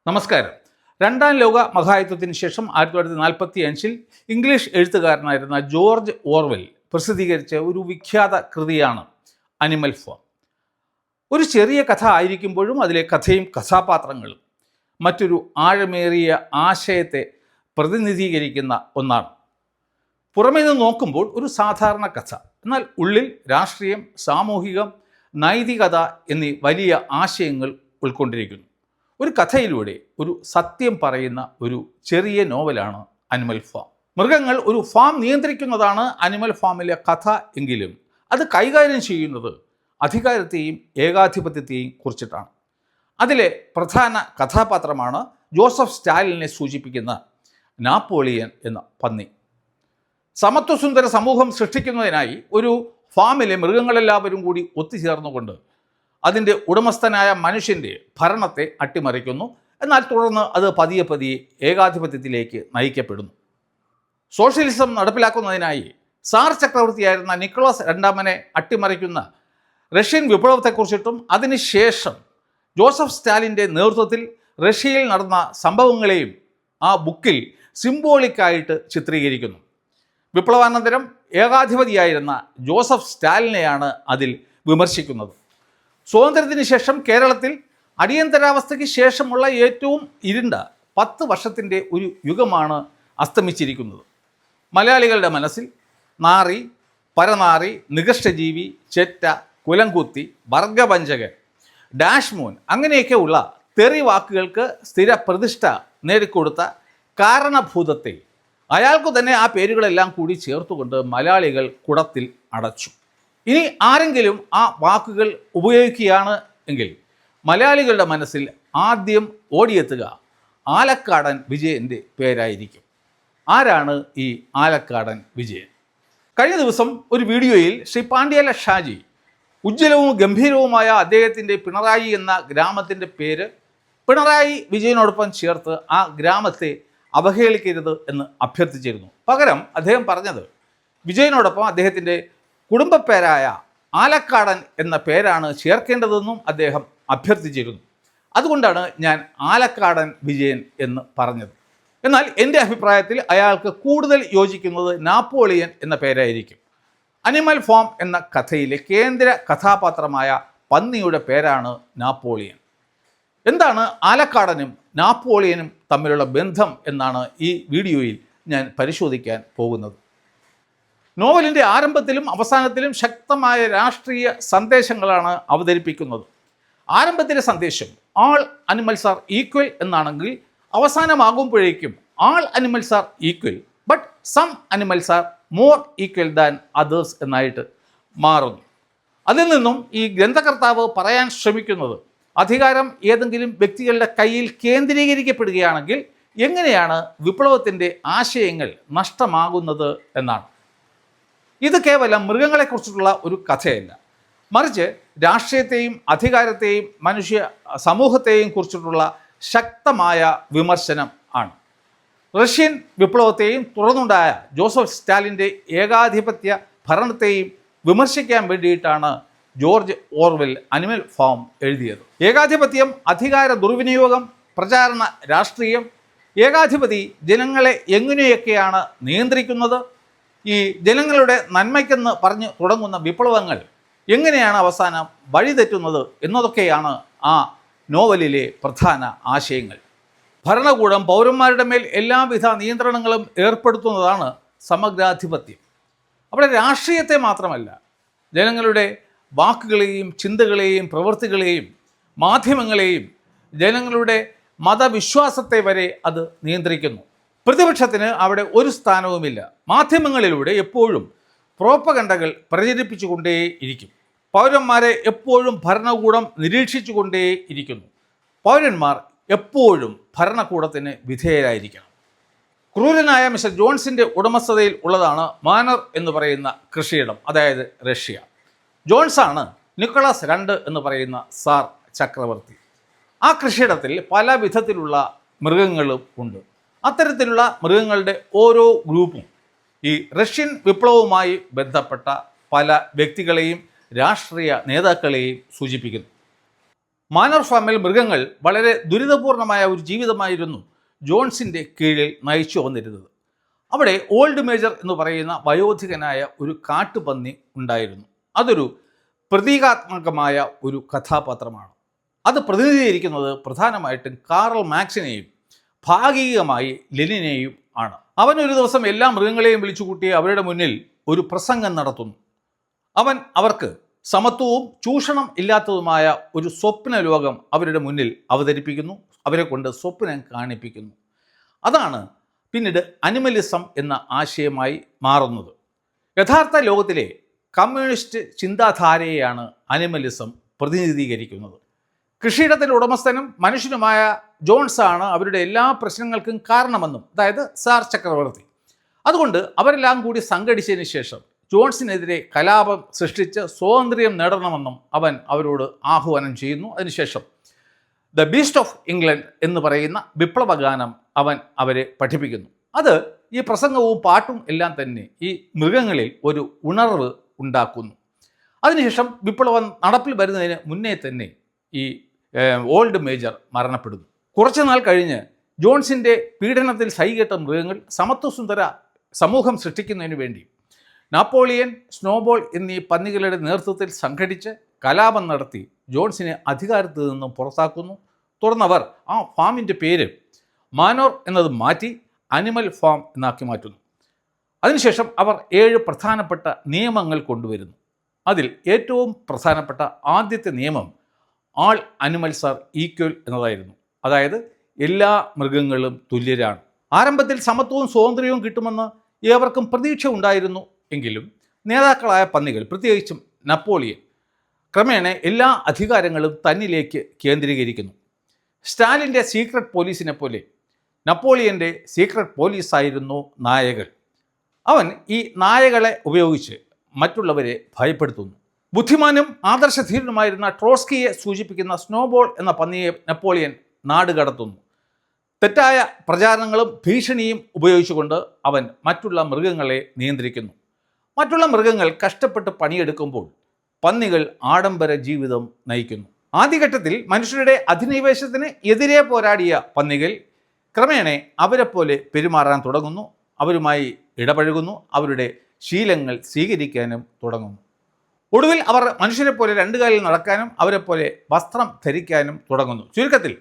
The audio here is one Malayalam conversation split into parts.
നമസ്കാരം. രണ്ടാം ലോക മഹായുദ്ധത്തിന് ശേഷം 1945 ഇംഗ്ലീഷ് എഴുത്തുകാരനായിരുന്ന ജോർജ് ഓർവെൽ പ്രസിദ്ധീകരിച്ച ഒരു വിഖ്യാത കൃതിയാണ് അനിമൽ ഫാം. ഒരു ചെറിയ കഥ ആയിരിക്കുമ്പോഴും അതിലെ കഥയും കഥാപാത്രങ്ങളും മറ്റൊരു ആഴമേറിയ ആശയത്തെ പ്രതിനിധീകരിക്കുന്ന ഒന്നാണ്. പുറമേ നിന്ന് നോക്കുമ്പോൾ ഒരു സാധാരണ കഥ, എന്നാൽ ഉള്ളിൽ രാഷ്ട്രീയം, സാമൂഹികം, നൈതികത എന്നീ വലിയ ആശയങ്ങൾ ഉൾക്കൊണ്ടിരിക്കുന്നു. ഒരു കഥയിലൂടെ ഒരു സത്യം പറയുന്ന ഒരു ചെറിയ നോവലാണ് അനിമൽ ഫാം. മൃഗങ്ങൾ ഒരു ഫാം നിയന്ത്രിക്കുന്നതാണ് അനിമൽ ഫാമിലെ കഥ എങ്കിലും അത് കൈകാര്യം ചെയ്യുന്നത് അധികാരത്തെയും ഏകാധിപത്യത്തെയും കുറിച്ചിട്ടാണ്. അതിലെ പ്രധാന കഥാപാത്രമാണ് ജോസഫ് സ്റ്റാലിനെ സൂചിപ്പിക്കുന്ന നാപ്പോളിയൻ എന്ന പന്നി. സമത്വസുന്ദര സമൂഹം സൃഷ്ടിക്കുന്നതിനായി ഒരു ഫാമിലെ മൃഗങ്ങളെല്ലാവരും കൂടി ഒത്തുചേർന്നുകൊണ്ട് അതിൻ്റെ ഉടമസ്ഥനായ മനുഷ്യൻ്റെ ഭരണത്തെ അട്ടിമറിക്കുന്നു. എന്നാൽ തുടർന്ന് അത് പതിയെ പതിയെ ഏകാധിപത്യത്തിലേക്ക് നയിക്കപ്പെടുന്നു. സോഷ്യലിസം നടപ്പിലാക്കുന്നതിനായി സാർ ചക്രവർത്തിയായിരുന്ന നിക്കോളാസ് രണ്ടാമനെ അട്ടിമറിക്കുന്ന റഷ്യൻ വിപ്ലവത്തെക്കുറിച്ചിട്ടും അതിനുശേഷം ജോസഫ് സ്റ്റാലിൻ്റെ നേതൃത്വത്തിൽ റഷ്യയിൽ നടന്ന സംഭവങ്ങളെയും ആ ബുക്കിൽ സിംബോളിക്കായിട്ട് ചിത്രീകരിക്കുന്നു. വിപ്ലവാനന്തരം ഏകാധിപതിയായിരുന്ന ജോസഫ് സ്റ്റാലിനെയാണ് അതിൽ വിമർശിക്കുന്നത്. സ്വാതന്ത്ര്യത്തിന് ശേഷം കേരളത്തിൽ അടിയന്തരാവസ്ഥയ്ക്ക് ശേഷമുള്ള ഏറ്റവും ഇരുണ്ട 10 വർഷത്തിൻ്റെ ഒരു യുഗമാണ് അസ്തമിച്ചിരിക്കുന്നത്. മലയാളികളുടെ മനസ്സിൽ നാറി, പരനാറി, നികഷ്ടജീവി, ചെറ്റ, കുലംകുത്തി, വർഗപഞ്ചകൻ, ഡാഷ്മോൻ അങ്ങനെയൊക്കെ ഉള്ള തെറി വാക്കുകൾക്ക് സ്ഥിര പ്രതിഷ്ഠ നേടിക്കൊടുത്ത കാരണഭൂതത്തെ അയാൾക്കു തന്നെ ആ പേരുകളെല്ലാം കൂടി ചേർത്തുകൊണ്ട് മലയാളികൾ കുടത്തിൽ അടച്ചു. ഇനി ആരെങ്കിലും ആ വാക്കുകൾ ഉപയോഗിക്കുകയാണ് എങ്കിൽ മലയാളികളുടെ മനസ്സിൽ ആദ്യം ഓടിയെത്തുക ആലക്കാടൻ വിജയൻ്റെ പേരായിരിക്കും. ആരാണ് ഈ ആലക്കാടൻ വിജയൻ? കഴിഞ്ഞ ദിവസം ഒരു വീഡിയോയിൽ ശ്രീ പാണ്ഡ്യാല ഷാജി ഉജ്ജ്വലവും ഗംഭീരവുമായ അദ്ദേഹത്തിൻ്റെ പിണറായി എന്ന ഗ്രാമത്തിൻ്റെ പേര് പിണറായി വിജയനോടൊപ്പം ചേർത്ത് ആ ഗ്രാമത്തെ അവഹേളിക്കരുത് എന്ന് അഭ്യർത്ഥിച്ചിരുന്നു. പകരം അദ്ദേഹം പറഞ്ഞത് വിജയനോടൊപ്പം അദ്ദേഹത്തിൻ്റെ കുടുംബപ്പേരായ ആലക്കാടൻ എന്ന പേരാണ് ചേർക്കേണ്ടതെന്നും അദ്ദേഹം അഭ്യർത്ഥിച്ചിരുന്നു. അതുകൊണ്ടാണ് ഞാൻ ആലക്കാടൻ വിജയൻ എന്ന് പറഞ്ഞത്. എന്നാൽ എൻ്റെ അഭിപ്രായത്തിൽ അയാൾക്ക് കൂടുതൽ യോജിക്കുന്നത് നാപ്പോളിയൻ എന്ന പേരായിരിക്കും. അനിമൽ ഫാം എന്ന കഥയിലെ കേന്ദ്ര കഥാപാത്രമായ പന്നിയുടെ പേരാണ് നാപ്പോളിയൻ. എന്താണ് ആലക്കാടനും നാപ്പോളിയനും തമ്മിലുള്ള ബന്ധം എന്നാണ് ഈ വീഡിയോയിൽ ഞാൻ പരിശോധിക്കാൻ പോകുന്നത്. നോവലിൻ്റെ ആരംഭത്തിലും അവസാനത്തിലും ശക്തമായ രാഷ്ട്രീയ സന്ദേശങ്ങളാണ് അവതരിപ്പിക്കുന്നത്. ആരംഭത്തിലെ സന്ദേശം ആൾ അനിമൽസ് ആർ ഈക്വൽ എന്നാണെങ്കിൽ അവസാനമാകുമ്പോഴേക്കും all animals are equal but some animals are more equal than others എന്നായിട്ട് മാറുന്നു. അതിൽ നിന്നും ഈ ഗ്രന്ഥകർത്താവ് പറയാൻ ശ്രമിക്കുന്നത് അധികാരം ഏതെങ്കിലും വ്യക്തികളുടെ കയ്യിൽ കേന്ദ്രീകരിക്കപ്പെടുകയാണെങ്കിൽ എങ്ങനെയാണ് വിപ്ലവത്തിൻ്റെ ആശയങ്ങൾ നഷ്ടമാകുന്നത് എന്നാണ്. ഇത് കേവലം മൃഗങ്ങളെക്കുറിച്ചിട്ടുള്ള ഒരു കഥയല്ല, മറിച്ച് രാഷ്ട്രീയത്തെയും അധികാരത്തെയും മനുഷ്യ സമൂഹത്തെയും കുറിച്ചിട്ടുള്ള ശക്തമായ വിമർശനം ആണ്. റഷ്യൻ വിപ്ലവത്തെയും തുടർന്നുണ്ടായ ജോസഫ് സ്റ്റാലിൻ്റെ ഏകാധിപത്യ ഭരണത്തെയും വിമർശിക്കാൻ വേണ്ടിയിട്ടാണ് ജോർജ് ഓർവെൽ അനിമൽ ഫാം എഴുതിയത്. ഏകാധിപത്യം, അധികാര ദുർവിനിയോഗം, പ്രചാരണ രാഷ്ട്രീയം, ഏകാധിപതി ജനങ്ങളെ എങ്ങനെയൊക്കെയാണ് നിയന്ത്രിക്കുന്നത്, ഈ ജനങ്ങളുടെ നന്മയ്ക്കെന്ന് പറഞ്ഞ് തുടങ്ങുന്ന വിപ്ലവങ്ങൾ എങ്ങനെയാണ് അവസാനം വഴിതെറ്റുന്നത് എന്നതൊക്കെയാണ് ആ നോവലിലെ പ്രധാന ആശയങ്ങൾ. ഭരണകൂടം പൗരന്മാരുടെ മേൽ എല്ലാവിധ നിയന്ത്രണങ്ങളും ഏർപ്പെടുത്തുന്നതാണ് സമഗ്രാധിപത്യം. അവിടെ രാഷ്ട്രീയത്തെ മാത്രമല്ല, ജനങ്ങളുടെ വാക്കുകളെയും ചിന്തകളെയും പ്രവൃത്തികളെയും മാധ്യമങ്ങളെയും ജനങ്ങളുടെ മതവിശ്വാസത്തെ വരെ അത് നിയന്ത്രിക്കുന്നു. പ്രതിപക്ഷത്തിന് അവിടെ ഒരു സ്ഥാനവുമില്ല. മാധ്യമങ്ങളിലൂടെ എപ്പോഴും പ്രോപ്പഗണ്ടകൾ പ്രചരിപ്പിച്ചുകൊണ്ടേയിരിക്കും. പൗരന്മാരെ എപ്പോഴും ഭരണകൂടം നിരീക്ഷിച്ചുകൊണ്ടേയിരിക്കുന്നു. പൗരന്മാർ എപ്പോഴും ഭരണകൂടത്തിന് വിധേയരായിരിക്കണം. ക്രൂരനായ മിസ്റ്റർ ജോൺസിൻ്റെ ഉടമസ്ഥതയിൽ ഉള്ളതാണ് മാനർ എന്ന് പറയുന്ന കൃഷിയിടം, അതായത് റഷ്യ. ജോൺസാണ് നിക്കോളാസ് II എന്ന് പറയുന്ന സാർ ചക്രവർത്തി. ആ കൃഷിയിടത്തിൽ പല വിധത്തിലുള്ള മൃഗങ്ങളും ഉണ്ട്. അത്തരത്തിലുള്ള മൃഗങ്ങളുടെ ഓരോ ഗ്രൂപ്പും ഈ റഷ്യൻ വിപ്ലവവുമായി ബന്ധപ്പെട്ട പല വ്യക്തികളെയും രാഷ്ട്രീയ നേതാക്കളെയും സൂചിപ്പിക്കുന്നു. മാനർ ഫാമിൽ മൃഗങ്ങൾ വളരെ ദുരിതപൂർണമായ ഒരു ജീവിതമായിരുന്നു ജോൺസിൻ്റെ കീഴിൽ നയിച്ചു വന്നിരുന്നത്. അവിടെ ഓൾഡ് മേജർ എന്ന് പറയുന്ന വയോധികനായ ഒരു കാട്ടുപന്നി ഉണ്ടായിരുന്നു. അതൊരു പ്രതീകാത്മകമായ ഒരു കഥാപാത്രമാണ്. അത് പ്രതിനിധീകരിക്കുന്നത് പ്രധാനമായിട്ടും കാറൽ മാക്സിനെയും ഭാഗികമായി ലെനിനെയും ആണ്. അവൻ ഒരു ദിവസം എല്ലാ മൃഗങ്ങളെയും വിളിച്ചുകൂട്ടി അവരുടെ മുന്നിൽ ഒരു പ്രസംഗം നടത്തുന്നു. അവൻ അവർക്ക് സമത്വവും ചൂഷണം ഇല്ലാത്തതുമായ ഒരു സ്വപ്ന ലോകം അവരുടെ മുന്നിൽ അവതരിപ്പിക്കുന്നു. അവരെ കൊണ്ട് സ്വപ്നം കാണിപ്പിക്കുന്നു. അതാണ് പിന്നീട് അനിമലിസം എന്ന ആശയമായി മാറുന്നത്. യഥാർത്ഥ ലോകത്തിലെ കമ്മ്യൂണിസ്റ്റ് ചിന്താധാരയെയാണ് അനിമലിസം പ്രതിനിധീകരിക്കുന്നത്. കൃഷിയിടത്തിൻ്റെ ഉടമസ്ഥനും മനുഷ്യനുമായ ജോൺസാണ് അവരുടെ എല്ലാ പ്രശ്നങ്ങൾക്കും കാരണമെന്നും, അതായത് സാർ ചക്രവർത്തി. അതുകൊണ്ട് അവരെല്ലാം കൂടി സംഘടിച്ചതിന് ശേഷം ജോൺസിനെതിരെ കലാപം സൃഷ്ടിച്ച് സ്വാതന്ത്ര്യം നേടണമെന്നും അവൻ അവരോട് ആഹ്വാനം ചെയ്യുന്നു. അതിനുശേഷം ദ ബീസ്റ്റ് ഓഫ് ഇംഗ്ലണ്ട് എന്ന് പറയുന്ന വിപ്ലവഗാനം അവൻ അവരെ പഠിപ്പിക്കുന്നു. അത് ഈ പ്രസംഗവും പാട്ടും എല്ലാം തന്നെ ഈ മൃഗങ്ങളിൽ ഒരു ഉണർവ് ഉണ്ടാക്കുന്നു. അതിനുശേഷം വിപ്ലവം നടപ്പിൽ വരുന്നതിന് മുന്നേ തന്നെ ഈ ഓൾഡ് മേജർ മരണപ്പെടുന്നു. കുറച്ചുനാൾ കഴിഞ്ഞ് ജോൺസിൻ്റെ പീഡനത്തിൽ സൈകെട്ട മൃഗങ്ങൾ സമത്വസുന്ദര സമൂഹം സൃഷ്ടിക്കുന്നതിന് വേണ്ടി നാപ്പോളിയൻ, സ്നോബോൾ എന്നീ പന്നികളുടെ നേതൃത്വത്തിൽ സംഘടിച്ച് കലാപം നടത്തി ജോൺസിനെ അധികാരത്തിൽ നിന്നും പുറത്താക്കുന്നു. തുടർന്നവർ ആ ഫാമിൻ്റെ പേര് മാനോർ എന്നത് മാറ്റി അനിമൽ ഫാം എന്നാക്കി മാറ്റുന്നു. അതിനുശേഷം അവർ 7 പ്രധാനപ്പെട്ട നിയമങ്ങൾ കൊണ്ടുവരുന്നു. അതിൽ ഏറ്റവും പ്രധാനപ്പെട്ട ആദ്യത്തെ നിയമം ആൾ അനിമൽസ് ആർ ഈക്വൽ എന്നതായിരുന്നു. അതായത് എല്ലാ മൃഗങ്ങളും തുല്യരാണ്. ആരംഭത്തിൽ സമത്വവും സ്വാതന്ത്ര്യവും കിട്ടുമെന്ന് ഏവർക്കും പ്രതീക്ഷ ഉണ്ടായിരുന്നു. എങ്കിലും നേതാക്കളായ പന്നികൾ, പ്രത്യേകിച്ചും നപ്പോളിയൻ, ക്രമേണ എല്ലാ അധികാരങ്ങളും തന്നിലേക്ക് കേന്ദ്രീകരിക്കുന്നു. സ്റ്റാലിൻ്റെ സീക്രട്ട് പോലീസിനെ പോലെ നപ്പോളിയൻ്റെ സീക്രട്ട് പോലീസായിരുന്നു നായകൾ. അവൻ ഈ നായകളെ ഉപയോഗിച്ച് മറ്റുള്ളവരെ ഭയപ്പെടുത്തുന്നു. ബുദ്ധിമാനും ആദർശധീരനുമായിരുന്ന ട്രോട്സ്കിയെ സൂചിപ്പിക്കുന്ന സ്നോബോൾ എന്ന പന്നിയെ നെപ്പോളിയൻ നാട് കടത്തുന്നു. തെറ്റായ പ്രചാരണങ്ങളും ഭീഷണിയും ഉപയോഗിച്ചുകൊണ്ട് അവൻ മറ്റുള്ള മൃഗങ്ങളെ നിയന്ത്രിക്കുന്നു. മറ്റുള്ള മൃഗങ്ങൾ കഷ്ടപ്പെട്ട് പണിയെടുക്കുമ്പോൾ പന്നികൾ ആഡംബര ജീവിതം നയിക്കുന്നു. ആദ്യഘട്ടത്തിൽ മനുഷ്യരുടെ അധിനിവേശത്തിന് എതിരെ പോരാടിയ പന്നികൾ ക്രമേണ അവരെപ്പോലെ പെരുമാറാൻ തുടങ്ങുന്നു. അവരുമായി ഇടപഴകുന്നു. അവരുടെ ശീലങ്ങൾ സ്വീകരിക്കാനും തുടങ്ങുന്നു. ഒടുവിൽ അവർ മനുഷ്യരെ പോലെ 2 കാലിൽ നടക്കാനും അവരെപ്പോലെ വസ്ത്രം ധരിക്കാനും തുടങ്ങുന്നു. ചുരുക്കത്തിൽ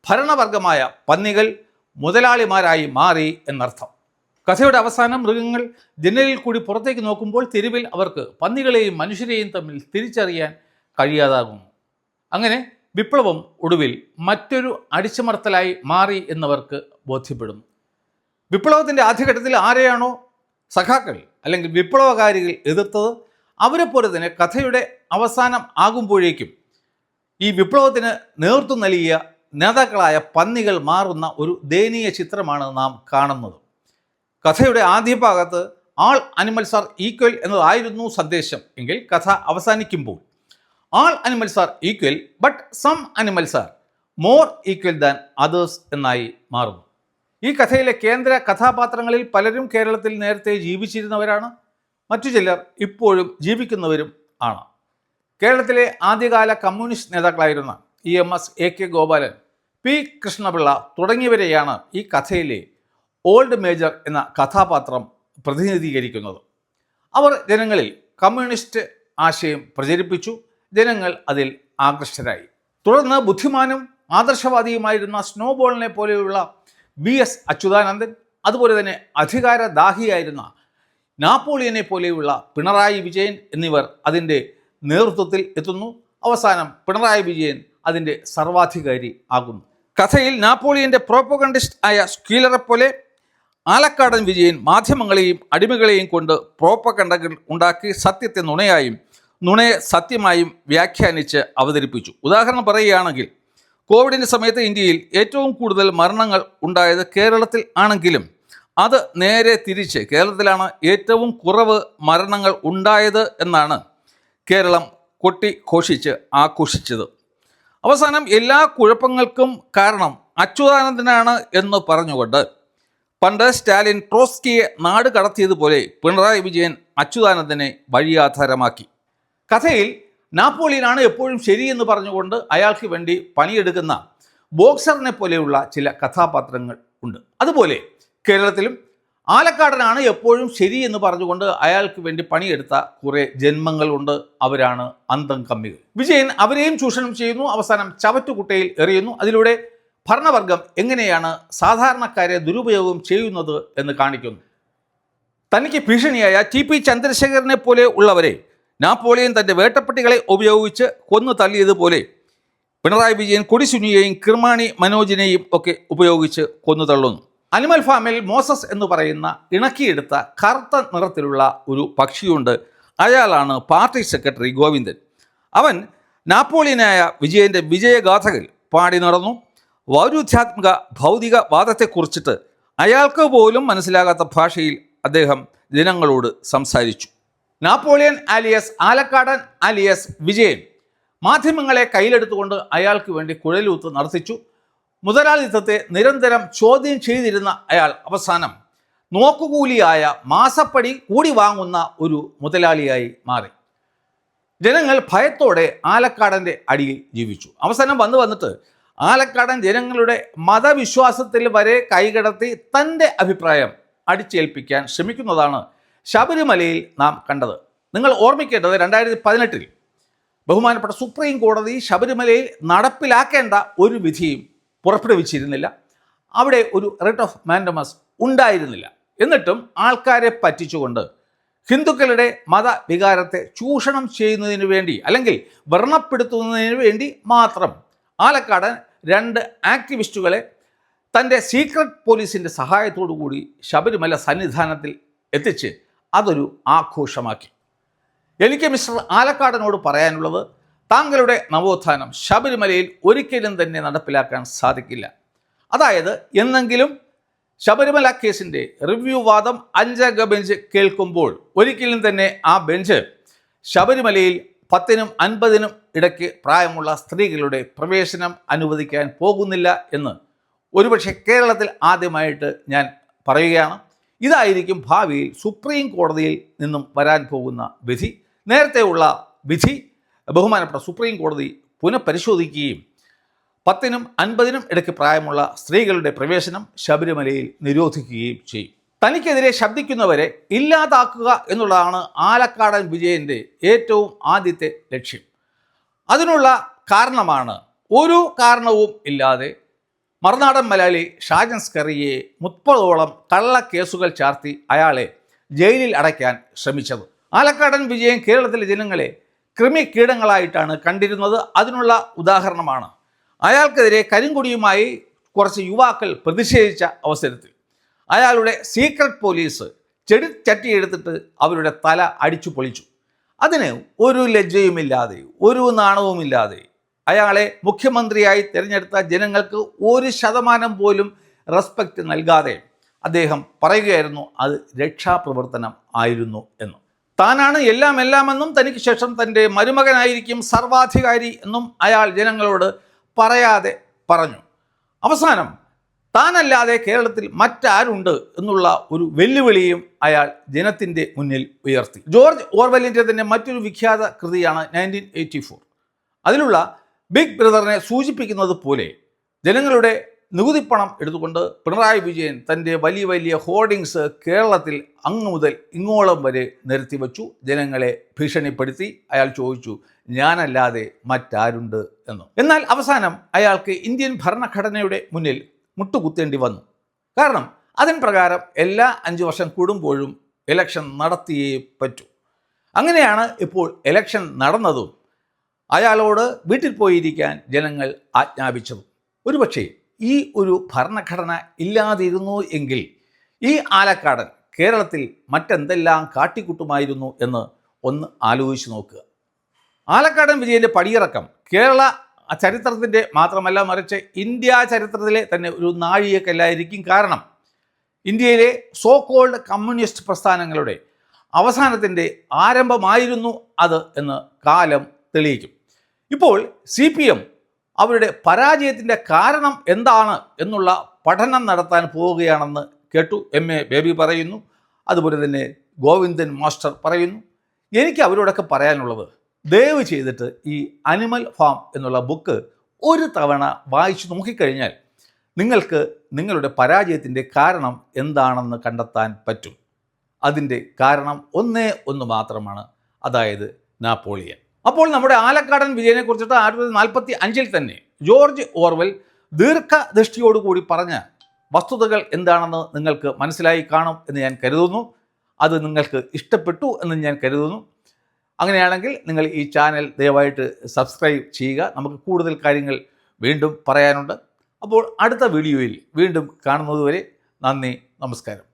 ഭരണവർഗമായ പന്നികൾ മുതലാളിമാരായി മാറി എന്നർത്ഥം. കഥയുടെ അവസാനം മൃഗങ്ങൾ ജനലിൽ കൂടി പുറത്തേക്ക് നോക്കുമ്പോൾ തെരുവിൽ അവർക്ക് പന്നികളെയും മനുഷ്യരെയും തമ്മിൽ തിരിച്ചറിയാൻ കഴിയാതാകുന്നു. അങ്ങനെ വിപ്ലവം ഒടുവിൽ മറ്റൊരു അടിച്ചമർത്തലായി മാറി എന്നവർക്ക് ബോധ്യപ്പെടുന്നു. വിപ്ലവത്തിൻ്റെ ആദ്യഘട്ടത്തിൽ ആരെയാണോ സഖാക്കൾ അല്ലെങ്കിൽ വിപ്ലവകാരികൾ എതിർത്തത്, അവരെപ്പോലെ തന്നെ കഥയുടെ അവസാനം ആകുമ്പോഴേക്കും ഈ വിപ്ലവത്തിന് നേതൃത്വം നൽകിയ നേതാക്കളായ പന്നികൾ മാറുന്ന ഒരു ദയനീയ ചിത്രമാണ് നാം കാണുന്നത്. കഥയുടെ ആദ്യ ഭാഗത്ത് ആൾ അനിമൽസ് ആർ ഈക്വൽ എന്നതായിരുന്നു സന്ദേശം എങ്കിൽ കഥ അവസാനിക്കുമ്പോൾ all animals are equal but some animals are more equal than others എന്നായി മാറുന്നു. ഈ കഥയിലെ കേന്ദ്ര കഥാപാത്രങ്ങളിൽ പലരും കേരളത്തിൽ നേരത്തെ ജീവിച്ചിരുന്നവരാണ്. മറ്റു ചിലർ ഇപ്പോഴും ജീവിക്കുന്നവരും ആണ്. കേരളത്തിലെ ആദ്യകാല കമ്മ്യൂണിസ്റ്റ് നേതാക്കളായിരുന്ന EMS, AK Gopalan, P Krishnapillai തുടങ്ങിയവരെയാണ് ഈ കഥയിലെ ഓൾഡ് മേജർ എന്ന കഥാപാത്രം പ്രതിനിധീകരിക്കുന്നത്. അവർ ജനങ്ങളിൽ കമ്മ്യൂണിസ്റ്റ് ആശയം പ്രചരിപ്പിച്ചു. ജനങ്ങൾ അതിൽ ആകൃഷ്ടരായി. തുടർന്ന് ബുദ്ധിമാനും ആദർശവാദിയുമായിരുന്ന സ്നോബോളിനെ പോലെയുള്ള BS അച്യുതാനന്ദൻ, അതുപോലെ തന്നെ അധികാരദാഹിയായിരുന്ന നാപ്പോളിയനെ പോലെയുള്ള പിണറായി വിജയൻ എന്നിവർ അതിൻ്റെ നേതൃത്വത്തിൽ എത്തുന്നു. അവസാനം പിണറായി വിജയൻ അതിൻ്റെ സർവാധികാരി ആകുന്നു. കഥയിൽ നാപ്പോളിയൻ്റെ പ്രോപ്പഗണ്ടിസ്റ്റ് ആയ സ്ക്വീലറെ പോലെ ആലക്കാടൻ വിജയൻ മാധ്യമങ്ങളെയും അടിമകളെയും കൊണ്ട് പ്രോപ്പഗണ്ടകൾ ഉണ്ടാക്കി സത്യത്തെ നുണയായും നുണയെ സത്യമായും വ്യാഖ്യാനിച്ച് അവതരിപ്പിച്ചു. ഉദാഹരണം പറയുകയാണെങ്കിൽ, കോവിഡിൻ്റെ സമയത്ത് ഇന്ത്യയിൽ ഏറ്റവും കൂടുതൽ മരണങ്ങൾ ഉണ്ടായത് കേരളത്തിൽ ആണെങ്കിലും അത് നേരെ തിരിച്ച് കേരളത്തിലാണ് ഏറ്റവും കുറവ് മരണങ്ങൾ ഉണ്ടായത് എന്നാണ് കേരളം കൊട്ടിഘോഷിച്ച് ആഘോഷിച്ചത്. അവസാനം എല്ലാ കുഴപ്പങ്ങൾക്കും കാരണം അച്യുതാനന്ദനാണ് എന്ന് പറഞ്ഞുകൊണ്ട് പണ്ട് സ്റ്റാലിൻ ട്രോട്സ്കിയെ നാട് കടത്തിയതുപോലെ പിണറായി വിജയൻ അച്യുതാനന്ദനെ വഴിയാധാരമാക്കി. കഥയിൽ നാപ്പോളിയനാണ് എപ്പോഴും ശരിയെന്ന് പറഞ്ഞുകൊണ്ട് അയാൾക്ക് വേണ്ടി പണിയെടുക്കുന്ന ബോക്സറിനെ പോലെയുള്ള ചില കഥാപാത്രങ്ങൾ ഉണ്ട്. അതുപോലെ കേരളത്തിലും ആലക്കാടനാണ് എപ്പോഴും ശരി എന്ന് പറഞ്ഞുകൊണ്ട് അയാൾക്ക് വേണ്ടി പണിയെടുത്ത കുറേ ജന്മങ്ങളുണ്ട്. അവരാണ് അന്തം കമ്മികൾ. വിജയൻ അവരെയും ചൂഷണം ചെയ്യുന്നു, അവസാനം ചവറ്റുകുട്ടയിൽ എറിയുന്നു. അതിലൂടെ ഭരണവർഗം എങ്ങനെയാണ് സാധാരണക്കാരെ ദുരുപയോഗം ചെയ്യുന്നത് എന്ന് കാണിക്കുന്നു. തനിക്ക് ഭീഷണിയായ ടി പി ചന്ദ്രശേഖരനെ പോലെ ഉള്ളവരെ നാപ്പോളിയൻ തൻ്റെ വേട്ടപ്പട്ടികളെ ഉപയോഗിച്ച് കൊന്നു തള്ളിയതുപോലെ പിണറായി വിജയൻ കൊടിസുനിയെയും കിർമാണി മനോജിനെയും ഒക്കെ ഉപയോഗിച്ച് കൊന്നു തള്ളുന്നു. അനിമൽ ഫാമിൽ മോസസ് എന്ന് പറയുന്ന ഇണക്കിയെടുത്ത കറുത്ത നിറത്തിലുള്ള ഒരു പക്ഷിയുണ്ട്. അയാളാണ് പാർട്ടി സെക്രട്ടറി ഗോവിന്ദൻ. അവൻ നാപ്പോളിയനായ വിജയൻ്റെ വിജയഗാഥകൾ പാടി നടന്നു. വൈരുദ്ധ്യാത്മക ഭൗതികവാദത്തെക്കുറിച്ചിട്ട് അയാൾക്ക് പോലും മനസ്സിലാകാത്ത ഭാഷയിൽ അദ്ദേഹം ജനങ്ങളോട് സംസാരിച്ചു. നാപ്പോളിയൻ ആലിയസ് ആലക്കാടൻ ആലിയസ് വിജയൻ മാധ്യമങ്ങളെ കയ്യിലെടുത്തുകൊണ്ട് അയാൾക്ക് വേണ്ടി കുഴലൂത്ത് നടത്തിച്ചു. മുതലാളിത്തത്തെ നിരന്തരം ചോദ്യം ചെയ്തിരുന്ന അയാൾ അവസാനം നോക്കുകൂലിയായ മാസപ്പടി കൂടി വാങ്ങുന്ന ഒരു മുതലാളിയായി മാറി. ജനങ്ങൾ ഭയത്തോടെ ആലക്കാടൻ്റെ അടിയിൽ ജീവിച്ചു. അവസാനം വന്നിട്ട് ആലക്കാടൻ ജനങ്ങളുടെ മതവിശ്വാസത്തിൽ വരെ കൈകടത്തി തൻ്റെ അഭിപ്രായം അടിച്ചേൽപ്പിക്കാൻ ശ്രമിക്കുന്നതാണ് ശബരിമലയിൽ നാം കണ്ടത്. നിങ്ങൾ ഓർമ്മിക്കേണ്ടത് 2018 ബഹുമാനപ്പെട്ട സുപ്രീം കോടതി ശബരിമലയിൽ നടപ്പിലാക്കേണ്ട ഒരു വിധിയും പുറപ്പെടുവിച്ചിരുന്നില്ല. അവിടെ ഒരു റിട്ട് ഓഫ് മാൻഡമസ് ഉണ്ടായിരുന്നില്ല. എന്നിട്ടും ആൾക്കാരെ പറ്റിച്ചുകൊണ്ട് ഹിന്ദുക്കളുടെ മതവികാരത്തെ ചൂഷണം ചെയ്യുന്നതിന് വേണ്ടി അല്ലെങ്കിൽ വ്രണപ്പെടുത്തുന്നതിന് വേണ്ടി മാത്രം ആലക്കാടൻ 2 ആക്ടിവിസ്റ്റുകളെ തൻ്റെ സീക്രട്ട് പോലീസിൻ്റെ സഹായത്തോടു കൂടി ശബരിമല സന്നിധാനത്തിൽ എത്തിച്ച് അതൊരു ആഘോഷമാക്കി. എനിക്ക് മിസ്റ്റർ ആലക്കാടനോട് പറയാനുള്ളത്, താങ്കളുടെ നവോത്ഥാനം ശബരിമലയിൽ ഒരിക്കലും തന്നെ നടപ്പിലാക്കാൻ സാധിക്കില്ല. അതായത് എന്നെങ്കിലും ശബരിമല കേസിൻ്റെ റിവ്യൂ വാദം 5-അംഗ ബെഞ്ച് കേൾക്കുമ്പോൾ ഒരിക്കലും തന്നെ ആ ബെഞ്ച് ശബരിമലയിൽ 10-നും 50-നും ഇടയ്ക്ക് പ്രായമുള്ള സ്ത്രീകളുടെ പ്രവേശനം അനുവദിക്കാൻ പോകുന്നില്ല എന്ന് ഒരുപക്ഷെ കേരളത്തിൽ ആദ്യമായിട്ട് ഞാൻ പറയുകയാണ്. ഇതായിരിക്കും ഭാവിയിൽ സുപ്രീം കോടതിയിൽ നിന്നും വരാൻ പോകുന്ന വിധി. നേരത്തെയുള്ള വിധി ബഹുമാനപ്പെട്ട സുപ്രീം കോടതി പുനഃപരിശോധിക്കുകയും 10-നും 50-നും ഇടയ്ക്ക് പ്രായമുള്ള സ്ത്രീകളുടെ പ്രവേശനം ശബരിമലയിൽ നിരോധിക്കുകയും ചെയ്യും. തനിക്കെതിരെ ശബ്ദിക്കുന്നവരെ ഇല്ലാതാക്കുക എന്നുള്ളതാണ് ആലക്കാടൻ വിജയൻ്റെ ഏറ്റവും ആദ്യത്തെ ലക്ഷ്യം. അതിനുള്ള കാരണമാണ് ഒരു കാരണവും ഇല്ലാതെ മറുനാടൻ മലയാളി ഷാജൻ സ്കറിയെ 30ഓളം കള്ളക്കേസുകൾ ചാർത്തി അയാളെ ജയിലിൽ അടയ്ക്കാൻ ശ്രമിച്ചത്. ആലക്കാടൻ വിജയൻ കേരളത്തിലെ ജനങ്ങളെ കൃമികീടങ്ങളായിട്ടാണ് കണ്ടിരുന്നത്. അതിനുള്ള ഉദാഹരണമാണ് അയാൾക്കെതിരെ കരിങ്കൊടിയുമായി കുറച്ച് യുവാക്കൾ പ്രതിഷേധിച്ച അവസരത്തിൽ അയാളുടെ സീക്രട്ട് പോലീസ് ചട്ടിയെടുത്തിട്ട് അവരുടെ തല അടിച്ചു പൊളിച്ചു. അതിന് ഒരു ലജ്ജയുമില്ലാതെ ഒരു നാണവുമില്ലാതെ അയാളെ മുഖ്യമന്ത്രിയായി തിരഞ്ഞെടുത്ത ജനങ്ങൾക്ക് 1% പോലും റെസ്പെക്റ്റ് നൽകാതെ അദ്ദേഹം പറയുകയായിരുന്നു അത് രക്ഷാപ്രവർത്തനം ആയിരുന്നു എന്ന്. താനാണ് എല്ലാമെന്നും തനിക്ക് ശേഷം തൻ്റെ മരുമകനായിരിക്കും സർവാധികാരി എന്നും അയാൾ ജനങ്ങളോട് പറയാതെ പറഞ്ഞു. അവസാനം താനല്ലാതെ കേരളത്തിൽ മറ്റാരുണ്ട് എന്നുള്ള ഒരു വെല്ലുവിളിയും അയാൾ ജനത്തിൻ്റെ മുന്നിൽ ഉയർത്തി. ജോർജ് ഓർവെലിൻ്റെ തന്നെ മറ്റൊരു വിഖ്യാത കൃതിയാണ് 1984. അതിലുള്ള ബിഗ് ബ്രദറിനെ സൂചിപ്പിക്കുന്നത് പോലെ ജനങ്ങളുടെ നികുതിപ്പണം എടുത്തുകൊണ്ട് പിണറായി വിജയൻ തൻ്റെ വലിയ വലിയ ഹോർഡിങ്സ് കേരളത്തിൽ അങ്ങ് മുതൽ ഇങ്ങോളം വരെ നിരത്തി വച്ചു. ജനങ്ങളെ ഭീഷണിപ്പെടുത്തി. അയാൾ ചോദിച്ചു ഞാനല്ലാതെ മറ്റാരുണ്ട് എന്ന്. എന്നാൽ അവസാനം അയാൾക്ക് ഇന്ത്യൻ ഭരണഘടനയുടെ മുന്നിൽ മുട്ടുകുത്തേണ്ടി വന്നു. കാരണം അതിൻ പ്രകാരം എല്ലാ 5 വർഷം കൂടുമ്പോഴും ഇലക്ഷൻ നടത്തിയേ പറ്റൂ. അങ്ങനെയാണ് ഇപ്പോൾ ഇലക്ഷൻ നടന്നതും അയാളോട് വീട്ടിൽ പോയിരിക്കാൻ ജനങ്ങൾ ആജ്ഞാപിച്ചതും. ഒരുപക്ഷെ ഈ ഒരു ഭരണഘടന ഇല്ലാതിരുന്നു എങ്കിൽ ഈ ആലക്കാടൻ കേരളത്തിൽ മറ്റെന്തെല്ലാം കാട്ടിക്കൂട്ടുമായിരുന്നു എന്ന് ഒന്ന് ആലോചിച്ച് നോക്കുക. ആലക്കാടൻ വിജയൻ്റെ പടിയിറക്കം കേരള ചരിത്രത്തിൻ്റെ മാത്രമല്ല മറിച്ച് ഇന്ത്യ ചരിത്രത്തിലെ തന്നെ ഒരു നാഴികക്കല്ലായിരിക്കും. കാരണം ഇന്ത്യയിലെ സോ കോൾഡ് കമ്മ്യൂണിസ്റ്റ് പ്രസ്ഥാനങ്ങളുടെ അവസാനത്തിൻ്റെ ആരംഭമായിരുന്നു അത് എന്ന് കാലം തെളിയിക്കും. ഇപ്പോൾ CPM അവരുടെ പരാജയത്തിൻ്റെ കാരണം എന്താണ് എന്നുള്ള പഠനം നടത്താൻ പോവുകയാണെന്ന് കേട്ടു. MA ബേബി പറയുന്നു, അതുപോലെ തന്നെ ഗോവിന്ദൻ മാസ്റ്റർ പറയുന്നു. എനിക്ക് അവരോടൊക്കെ പറയാനുള്ളത്, ദയവ് ചെയ്തിട്ട് ഈ അനിമൽ ഫാം എന്നുള്ള ബുക്ക് ഒരു തവണ വായിച്ചു നോക്കിക്കഴിഞ്ഞാൽ നിങ്ങൾക്ക് നിങ്ങളുടെ പരാജയത്തിൻ്റെ കാരണം എന്താണെന്ന് കണ്ടെത്താൻ പറ്റും. അതിൻ്റെ കാരണം ഒന്നേ ഒന്ന് മാത്രമാണ്, അതായത് നാപ്പോളിയൻ. അപ്പോൾ നമ്മുടെ ആലക്കാടൻ വിജയനെക്കുറിച്ചിട്ട് 1945 തന്നെ ജോർജ് ഓർവെൽ ദീർഘദൃഷ്ടിയോടുകൂടി പറഞ്ഞ വസ്തുതകൾ എന്താണെന്ന് നിങ്ങൾക്ക് മനസ്സിലായി കാണും എന്ന് ഞാൻ കരുതുന്നു. അത് നിങ്ങൾക്ക് ഇഷ്ടപ്പെട്ടു എന്ന് ഞാൻ കരുതുന്നു. അങ്ങനെയാണെങ്കിൽ നിങ്ങൾ ഈ ചാനൽ ദയവായിട്ട് സബ്സ്ക്രൈബ് ചെയ്യുക. നമുക്ക് കൂടുതൽ കാര്യങ്ങൾ വീണ്ടും പറയാനുണ്ട്. അപ്പോൾ അടുത്ത വീഡിയോയിൽ വീണ്ടും കാണുന്നതുവരെ നന്ദി, നമസ്കാരം.